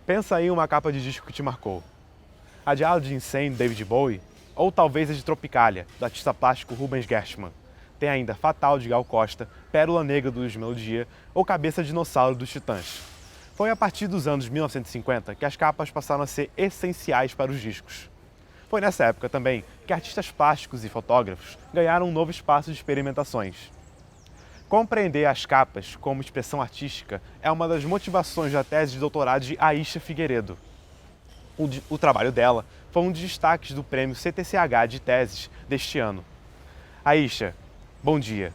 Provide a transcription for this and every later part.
Pensa aí uma capa de disco que te marcou. A de Aladdin Insane, David Bowie, ou talvez a de Tropicália, do artista plástico Rubens Gershman. Tem ainda Fatal, de Gal Costa, Pérola Negra, do Luiz Melodia, ou Cabeça de Dinossauro, dos Titãs. Foi a partir dos anos 1950 que as capas passaram a ser essenciais para os discos. Foi nessa época também que artistas plásticos e fotógrafos ganharam um novo espaço de experimentações. Compreender as capas como expressão artística é uma das motivações da tese de doutorado de Aisha Figueiredo. O trabalho dela foi um dos destaques do prêmio CTCH de teses deste ano. Aisha, bom dia.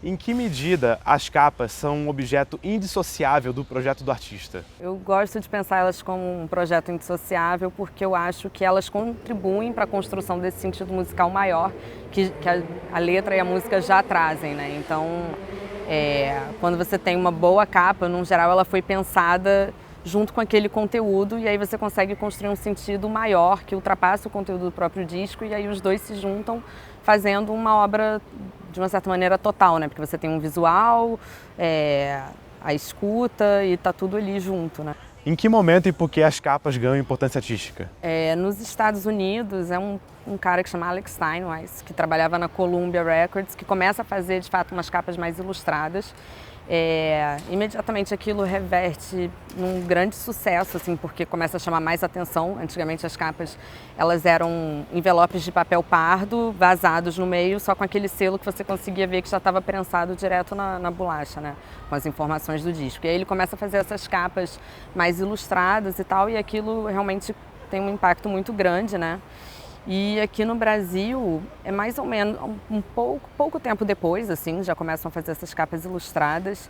Em que medida as capas são um objeto indissociável do projeto do artista? Eu gosto de pensar elas como um projeto indissociável porque eu acho que elas contribuem para a construção desse sentido musical maior que a letra e a música já trazem, né? Então, quando você tem uma boa capa, no geral ela foi pensada junto com aquele conteúdo e aí você consegue construir um sentido maior que ultrapassa o conteúdo do próprio disco e aí os dois se juntam fazendo uma obra de uma certa maneira total, né? Porque você tem um visual, a escuta e tá tudo ali junto, né? Em que momento e por que as capas ganham importância artística? Nos Estados Unidos é um cara que chama Alex Steinweiss, que trabalhava na Columbia Records, que começa a fazer de fato umas capas mais ilustradas. Imediatamente aquilo reverte num grande sucesso, assim, porque começa a chamar mais atenção. Antigamente as capas elas eram envelopes de papel pardo, vazados no meio, só com aquele selo que você conseguia ver que já estava prensado direto na bolacha, né, com as informações do disco. E aí ele começa a fazer essas capas mais ilustradas e tal, e aquilo realmente tem um impacto muito grande, né? E aqui no Brasil, é mais ou menos pouco tempo depois, assim, já começam a fazer essas capas ilustradas.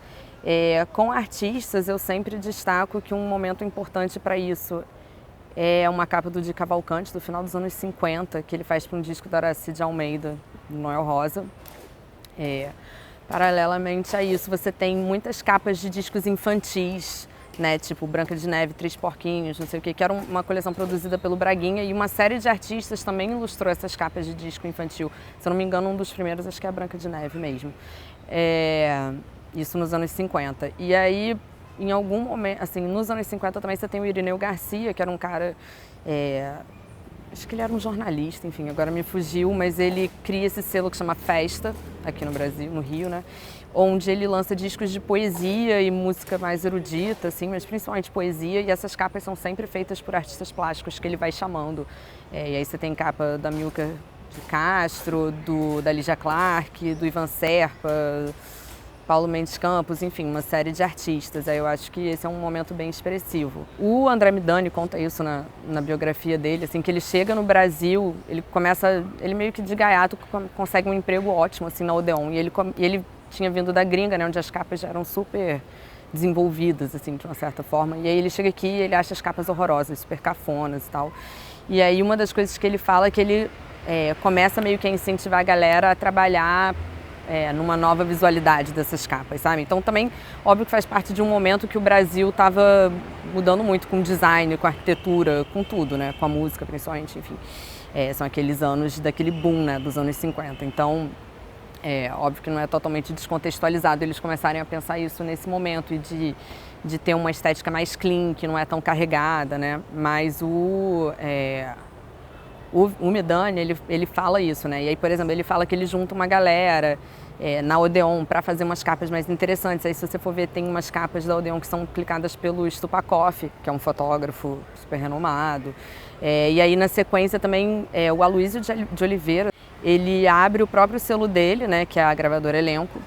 Com artistas, eu sempre destaco que um momento importante para isso é uma capa do Di Cavalcanti, do final dos anos 50, que ele faz para um disco da Aracide Almeida, do Noel Rosa. Paralelamente a isso, você tem muitas capas de discos infantis, né, tipo Branca de Neve, Três Porquinhos, não sei o que era uma coleção produzida pelo Braguinha e uma série de artistas também ilustrou essas capas de disco infantil. Se eu não me engano, um dos primeiros acho que é a Branca de Neve mesmo. Isso nos anos 50. E aí, em algum momento, assim, nos anos 50 também você tem o Irineu Garcia, que era um cara, acho que ele era um jornalista, enfim, agora me fugiu, mas ele cria esse selo que chama Festa, aqui no Brasil, no Rio, né? Onde ele lança discos de poesia e música mais erudita, assim, mas principalmente poesia, e essas capas são sempre feitas por artistas plásticos que ele vai chamando. E aí você tem capa da Milka de Castro, da Lígia Clark, do Ivan Serpa, Paulo Mendes Campos, enfim, uma série de artistas. Aí eu acho que esse é um momento bem expressivo. O André Midani conta isso na biografia dele, assim, que ele chega no Brasil, ele meio que de gaiato consegue um emprego ótimo, assim, na Odeon, e ele tinha vindo da gringa, né, onde as capas já eram super desenvolvidas, assim, de uma certa forma. E aí ele chega aqui e ele acha as capas horrorosas, super cafonas e tal. E aí uma das coisas que ele fala é que ele começa meio que a incentivar a galera a trabalhar numa nova visualidade dessas capas, sabe? Então também, óbvio que faz parte de um momento que o Brasil estava mudando muito com o design, com a arquitetura, com tudo, né? Com a música, principalmente, enfim. São aqueles anos daquele boom, né? Dos anos 50. Então, óbvio que não é totalmente descontextualizado eles começarem a pensar isso nesse momento e de ter uma estética mais clean, que não é tão carregada, né? Mas o Midani, ele fala isso, né? E aí, por exemplo, ele fala que ele junta uma galera na Odeon para fazer umas capas mais interessantes. Aí, se você for ver, tem umas capas da Odeon que são clicadas pelo Stupakoff, que é um fotógrafo super renomado. E aí, na sequência, também, o Aloysio de Oliveira, ele abre o próprio selo dele, né, que é a gravadora Elenco,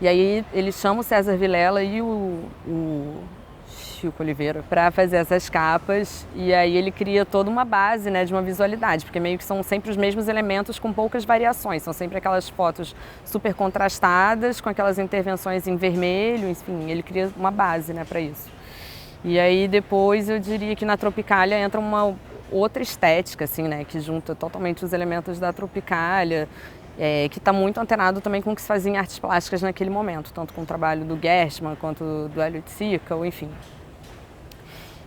e aí ele chama o César Vilela e o Chico Oliveira para fazer essas capas, e aí ele cria toda uma base, né, de uma visualidade, porque meio que são sempre os mesmos elementos com poucas variações, são sempre aquelas fotos super contrastadas, com aquelas intervenções em vermelho, enfim, ele cria uma base, né, para isso. E aí depois eu diria que na Tropicália entra uma outra estética, assim, né, que junta totalmente os elementos da Tropicália, que está muito antenado também com o que se fazia em artes plásticas naquele momento, tanto com o trabalho do Gershman quanto do Elliot Sickle, enfim.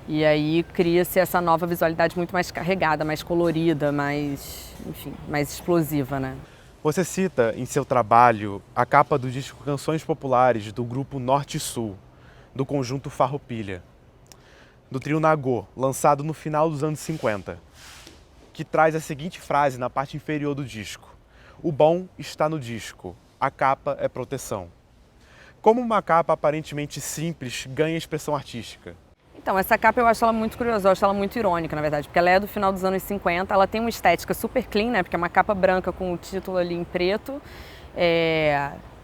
E aí cria-se essa nova visualidade muito mais carregada, mais colorida, mais, enfim, mais explosiva, né? Você cita em seu trabalho a capa do disco Canções Populares do grupo Norte e Sul, do conjunto Farroupilha. do trio Nagô, lançado no final dos anos 50, que traz a seguinte frase na parte inferior do disco: "O bom está no disco, a capa é proteção." Como uma capa aparentemente simples ganha expressão artística? Então, essa capa eu acho ela muito curiosa, eu acho ela muito irônica, na verdade, porque ela é do final dos anos 50, ela tem uma estética super clean, né, porque é uma capa branca com o título ali em preto,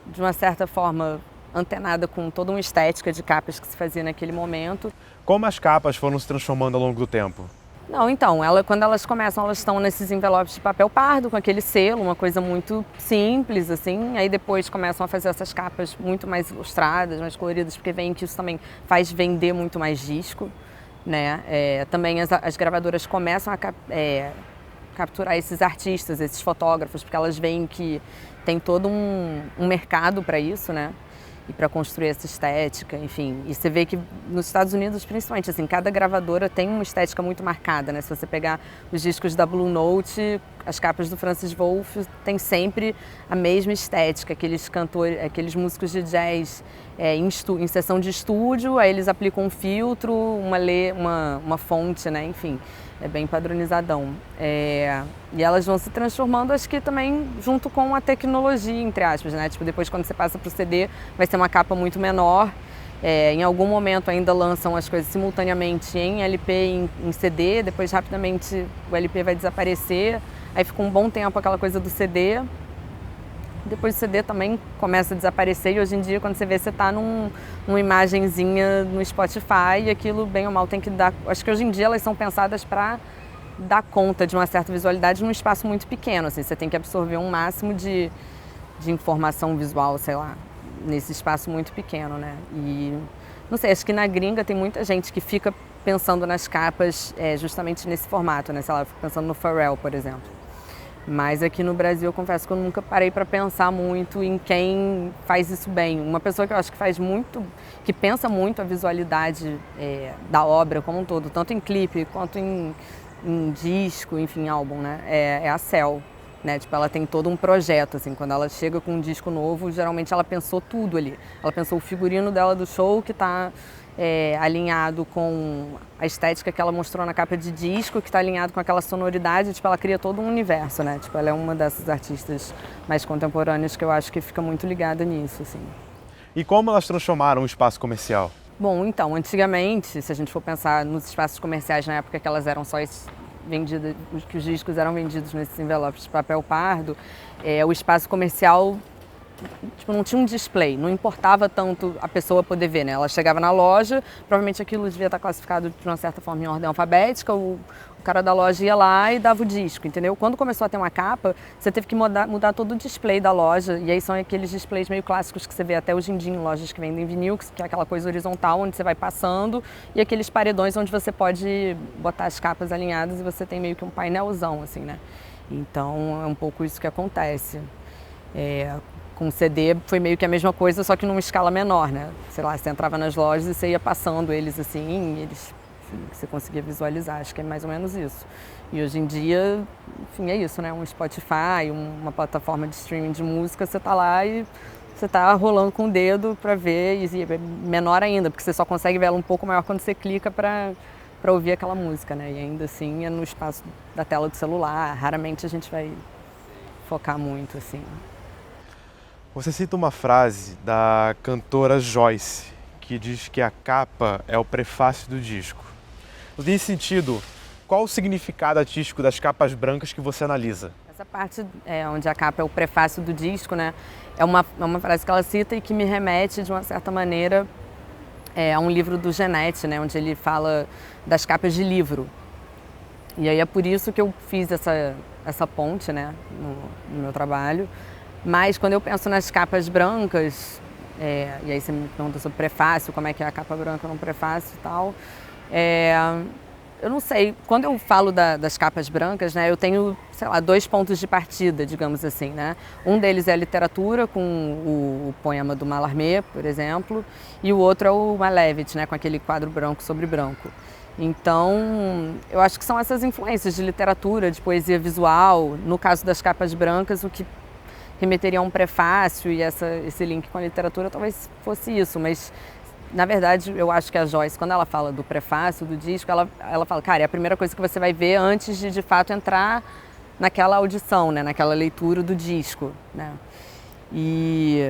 de uma certa forma antenada com toda uma estética de capas que se fazia naquele momento. Como as capas foram se transformando ao longo do tempo? Não, então, quando elas começam, elas estão nesses envelopes de papel pardo, com aquele selo, uma coisa muito simples, assim. Aí depois começam a fazer essas capas muito mais ilustradas, mais coloridas, porque veem que isso também faz vender muito mais disco, né? Também as gravadoras começam a capturar esses artistas, esses fotógrafos, porque elas veem que tem todo um mercado para isso, né? E para construir essa estética, enfim. E você vê que nos Estados Unidos, principalmente, assim, cada gravadora tem uma estética muito marcada, né? Se você pegar os discos da Blue Note, as capas do Francis Wolff tem sempre a mesma estética, aqueles cantores, aqueles músicos de jazz em sessão de estúdio, aí eles aplicam um filtro, uma fonte, né? Enfim, é bem padronizadão. E elas vão se transformando, acho que também junto com a tecnologia, entre aspas, né? Tipo, depois quando você passa para o CD, vai ser uma capa muito menor. Em algum momento ainda lançam as coisas simultaneamente em LP e em CD, depois rapidamente o LP vai desaparecer, aí fica um bom tempo aquela coisa do CD. Depois do CD também começa a desaparecer e hoje em dia quando você vê, você está numa imagenzinha no Spotify e aquilo bem ou mal tem que dar... Acho que hoje em dia elas são pensadas para dar conta de uma certa visualidade num espaço muito pequeno, assim, você tem que absorver um máximo de informação visual, sei lá, nesse espaço muito pequeno, né? E não sei, acho que na gringa tem muita gente que fica pensando nas capas justamente nesse formato, né? Sei lá, eu fico pensando no Pharrell, por exemplo. Mas aqui no Brasil eu confesso que eu nunca parei para pensar muito em quem faz isso bem. Uma pessoa que eu acho que faz muito, que pensa muito a visualidade da obra como um todo, tanto em clipe quanto em disco, enfim, álbum, né? É a Cell, né? Tipo, ela tem todo um projeto, assim, quando ela chega com um disco novo, geralmente ela pensou tudo ali. Ela pensou o figurino dela do show que está alinhado com a estética que ela mostrou na capa de disco, que está alinhado com aquela sonoridade, tipo, ela cria todo um universo, né? Tipo, ela é uma dessas artistas mais contemporâneas que eu acho que fica muito ligada nisso, assim. E como elas transformaram o espaço comercial? Bom, então, antigamente, se a gente for pensar nos espaços comerciais na época que elas eram só vendidas, que os discos eram vendidos nesses envelopes de papel pardo, o espaço comercial tipo, não tinha um display, não importava tanto a pessoa poder ver, né? Ela chegava na loja, provavelmente aquilo devia estar classificado de uma certa forma em ordem alfabética, o cara da loja ia lá e dava o disco, entendeu? Quando começou a ter uma capa, você teve que mudar todo o display da loja, e aí são aqueles displays meio clássicos que você vê até hoje em dia em lojas que vendem vinil, que é aquela coisa horizontal onde você vai passando, e aqueles paredões onde você pode botar as capas alinhadas e você tem meio que um painelzão, assim, né? Então é um pouco isso que acontece. Com o CD foi meio que a mesma coisa, só que numa escala menor, né? Sei lá, você entrava nas lojas e você ia passando eles assim, e eles, enfim, você conseguia visualizar, acho que é mais ou menos isso. E hoje em dia, enfim, é isso, né? Um Spotify, uma plataforma de streaming de música, você tá lá e você tá rolando com o dedo para ver, e é menor ainda, porque você só consegue ver ela um pouco maior quando você clica para ouvir aquela música, né? E ainda assim é no espaço da tela do celular, raramente a gente vai focar muito, assim. Você cita uma frase da cantora Joyce, que diz que a capa é o prefácio do disco. Nesse sentido, qual o significado artístico das capas brancas que você analisa? Essa parte onde a capa é o prefácio do disco, né, é uma frase que ela cita e que me remete, de uma certa maneira, a um livro do Genet, né, onde ele fala das capas de livro. E aí é por isso que eu fiz essa ponte, né, no meu trabalho. Mas quando eu penso nas capas brancas, e aí você me pergunta sobre prefácio, como é que é a capa branca num prefácio e tal, eu não sei, quando eu falo das capas brancas, né, eu tenho, sei lá, 2 pontos de partida, digamos assim, né? Um deles é a literatura, com o poema do Mallarmé, por exemplo, e o outro é o Malevich, né, com aquele quadro branco sobre branco. Então, eu acho que são essas influências de literatura, de poesia visual, no caso das capas brancas, o que remeteria a um prefácio e esse link com a literatura talvez fosse isso, mas na verdade, eu acho que a Joyce, quando ela fala do prefácio, do disco, ela fala, cara, é a primeira coisa que você vai ver antes de fato entrar naquela audição, né, naquela leitura do disco, né. E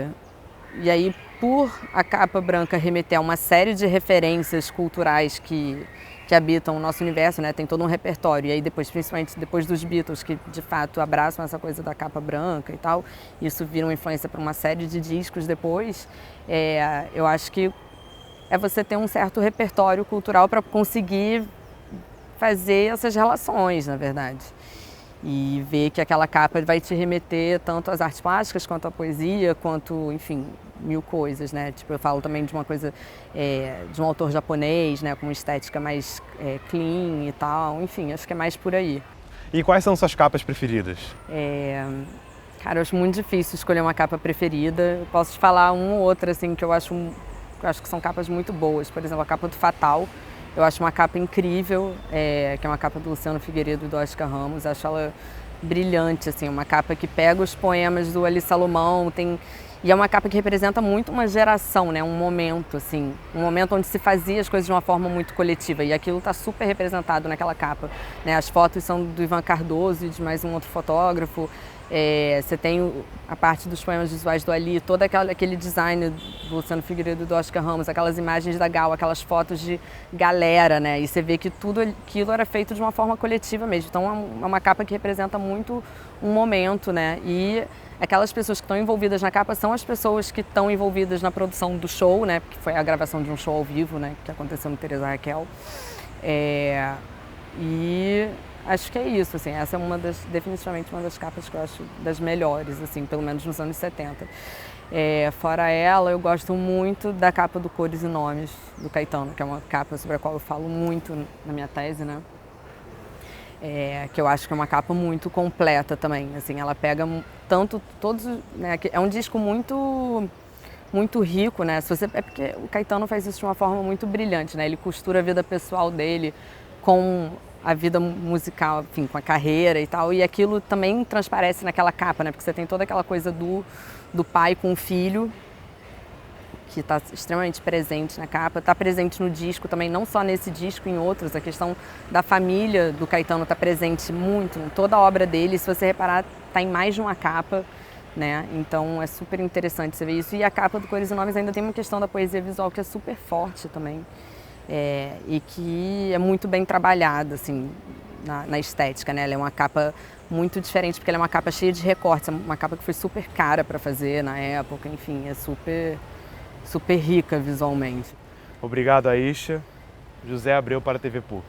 aí, por a capa branca remeter a uma série de referências culturais que habitam o nosso universo, né? Tem todo um repertório. E aí depois, principalmente depois dos Beatles, que de fato abraçam essa coisa da capa branca e tal, isso vira uma influência para uma série de discos depois. Eu acho que é você ter um certo repertório cultural para conseguir fazer essas relações, na verdade. E ver que aquela capa vai te remeter tanto às artes plásticas, quanto à poesia, quanto, enfim, mil coisas, né? Tipo, eu falo também de uma coisa, de um autor japonês, né? Com uma estética mais clean e tal, enfim, acho que é mais por aí. E quais são suas capas preferidas? Cara, eu acho muito difícil escolher uma capa preferida. Eu posso te falar uma ou outra, assim, que eu acho que são capas muito boas. Por exemplo, a capa do Fatal. Eu acho uma capa incrível, que é uma capa do Luciano Figueiredo e do Oscar Ramos. Acho ela brilhante, assim, uma capa que pega os poemas do Ali Salomão, e é uma capa que representa muito uma geração, né? Um momento, assim, um momento onde se fazia as coisas de uma forma muito coletiva, e aquilo está super representado naquela capa, né? As fotos são do Ivan Cardoso e de mais um outro fotógrafo. Você tem a parte dos poemas visuais do Ali, todo aquele design do Luciano Figueiredo e do Oscar Ramos, aquelas imagens da Gal, aquelas fotos de galera, né? E você vê que tudo aquilo era feito de uma forma coletiva mesmo. Então é uma capa que representa muito um momento, né? E aquelas pessoas que estão envolvidas na capa são as pessoas que estão envolvidas na produção do show, né? Que foi a gravação de um show ao vivo, né? Que aconteceu no Teresa Raquel. E acho que é isso, assim, essa é definitivamente uma das capas que eu acho das melhores, assim, pelo menos nos anos 70. Fora ela, eu gosto muito da capa do Cores e Nomes, do Caetano, que é uma capa sobre a qual eu falo muito na minha tese, né? Que eu acho que é uma capa muito completa também, assim, ela pega tanto todos, né, é um disco muito rico, né? É porque o Caetano faz isso de uma forma muito brilhante, né? Ele costura a vida pessoal dele com a vida musical, enfim, com a carreira e tal, e aquilo também transparece naquela capa, né? Porque você tem toda aquela coisa do pai com o filho, que está extremamente presente na capa, está presente no disco também, não só nesse disco, em outros. A questão da família do Caetano está presente muito em toda a obra dele. Se você reparar, está em mais de uma capa, né? Então é super interessante você ver isso. E a capa do Cores e Nomes ainda tem uma questão da poesia visual que é super forte também, e que é muito bem trabalhada, assim, na estética, né? Ela é uma capa muito diferente, porque ela é uma capa cheia de recortes, é uma capa que foi super cara para fazer na época, enfim, é super rica visualmente. Obrigado, Aisha. José Abreu para a TV PUC.